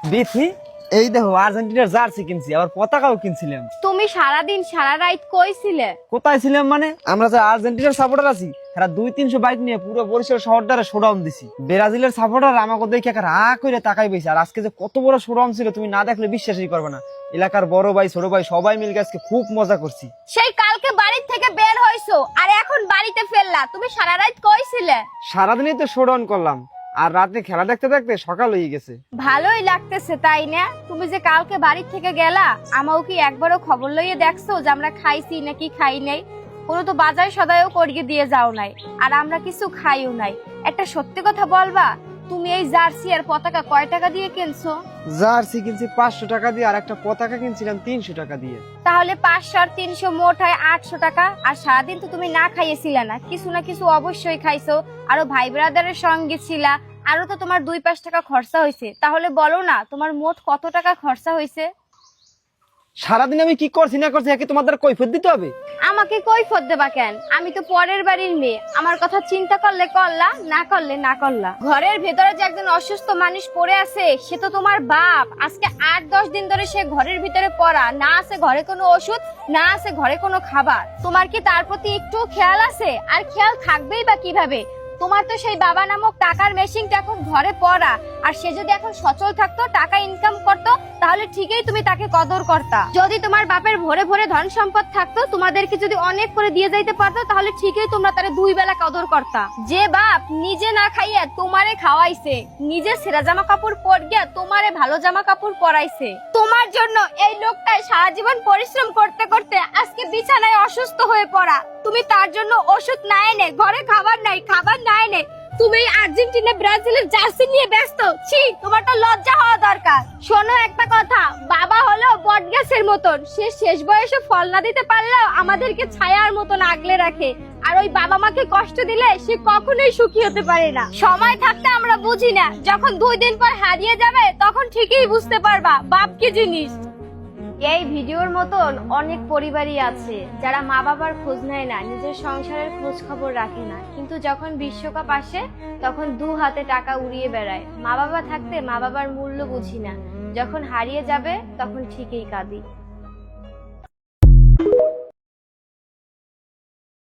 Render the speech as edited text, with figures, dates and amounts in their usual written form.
বিথি, এই দেখো আর্জেন্টিনার জার্সি কিনছি, আবার পতাকাও কিনছিলাম। তুমি সারাদিন সারা রাত কইছিলে? কোথায় ছিলাম মানে, আমরা যে আর্জেন্টিনার সাপোর্টার আছি এরা 200-300 বাইক নিয়ে পুরো বরিশাল শহরটারে শোডাউন দিছি। ব্রাজিলের সাপোর্টার আমাকে দেখে একা রাগ করে তাকাই পেয়েছে। আর আজকে যে কত বড় শোডাউন ছিল তুমি না দেখলে বিশ্বাসই করবে না। এলাকার বড় ভাই ছোট ভাই সবাই মিলে আজকে খুব মজা করছি। সেই কালকে বাড়ি থেকে বের হইছো আর এখন বাড়িতে ফেললা, তুমি সারা রাত কইছিলে? সারাদিনই তো শোডাউন করলাম, আর রাতে খেলা দেখতে দেখতে সকাল হয়ে গেছে। ভালোই লাগতেছে তাই না? তুমি যে কালকে বাড়ি থেকে গেলা, আমাও কি একবারও খবর লইয়ে দেখছো যে আমরা খাইছি নাকি খাই নাই? কোনো তো বাজার সদাইও করিয়ে দিয়ে যাও নাই, আর আমরা কিছু খাইও নাই। একটা সত্যি কথা বলবা, তুমি এই জার্সি আর পতাকা কয় টাকা দিয়ে কিনছো? জার্সি কিনছি 500 টাকা দিয়ে, আর একটা পতাকা কিনছিলাম 300 টাকা দিয়ে। তাহলে 500 আর 300 মোট হয় 800 টাকা। আর সারাদিন তো তুমি না খাইয়েছিলে না, কিছু না কিছু অবশ্যই খাইছো। আরো ভাই ব্রাদারের সঙ্গে ছিলা, আরো তো তোমার 2-5 টাকা খরচা হয়েছে। তাহলে বলো না তোমার মোট কত টাকা খরচা হয়েছে? সারাদিন আমি কি করছি না করছি একে তোমাদের কৈফিয়ত দিতে হবে? আমাকে কৈফিয়ত দেবা কেন? আমি তো পরের বাড়ির মেয়ে, আমার কথা চিন্তা করলে করলা, না করলে না করলা। ঘরের ভেতরে যে একজন অসুস্থ মানুষ পড়ে আছে সে তো তোমার বাপ। আজকে 8-10 দিন ধরে সে ঘরের ভিতরে পড়া, না আছে ঘরে কোনো ওষুধ, না আছে ঘরে কোনো খাবার। তোমার কি তার প্রতি একটু খেয়াল আছে? আর খেয়াল থাকবেই বা কিভাবে? তোমার তো সেই বাবা নামক টাকার মেশিনটা এখন ঘরে পড়া, আর সে যদি এখন সচল থাকতো, টাকা ইনকাম করতো, তাহলে ঠিকই তুমি তাকে কদর করতা। যদি তোমার বাপের ভরে ভরে ধন সম্পদ থাকতো, তোমাদেরকে যদি অনেক করে দিয়ে যাইতে পারতো, তাহলে ঠিকই তোমরা তারে 2 বেলা কদর করতা। যে বাপ নিজে না খাইয়া তোমারে খাওয়াইছে, নিজে ছেঁড়া জামা কাপড় পরিয়া তোমারে ভালো জামা কাপড় পরাইছে, তোমার জন্য এই লোকটাই সারা জীবন পরিশ্রম করতে করতে আজকে বিছানায় অসুস্থ হয়ে পড়া। তুমি তার জন্য ওষুধ না এনে, ঘরে খাবার নাই, খাবার না এনে তুমি আর্জেন্টিনা ব্রাজিলের জার্সি নিয়ে ব্যস্ত। ছি, তোমার তো লজ্জা হওয়া দরকার। শোনো একটা কথা, বাবা হলো বটগাছের মতন, সে শেষ বয়সে ফল না দিতে পারলেও আমাদেরকে ছায়ার মতন আগলে রাখে। আর ওই বাবা মাকে কষ্ট দিলে সে কখনোই সুখী হতে পারে না। সময় থাকতে আমরা বুঝি না, যখন 2 দিন পর হারিয়ে যাবে তখন ঠিকই বুঝতে পারবা বাপ কি জিনিস। এই ভিডিওর মতন অনেক পরিবারই আছে যারা মা বাবার খোঁজ নেয় না, নিজের সংসারের খোঁজ খবর রাখে না, কিন্তু যখন বিশ্বকাপ আসে তখন 2 হাতে টাকা উড়িয়ে বেড়ায়। মা বাবা থাকতে মা বাবার মূল্য বুঝি না, যখন হারিয়ে যাবে তখন ঠিকই কাঁদি।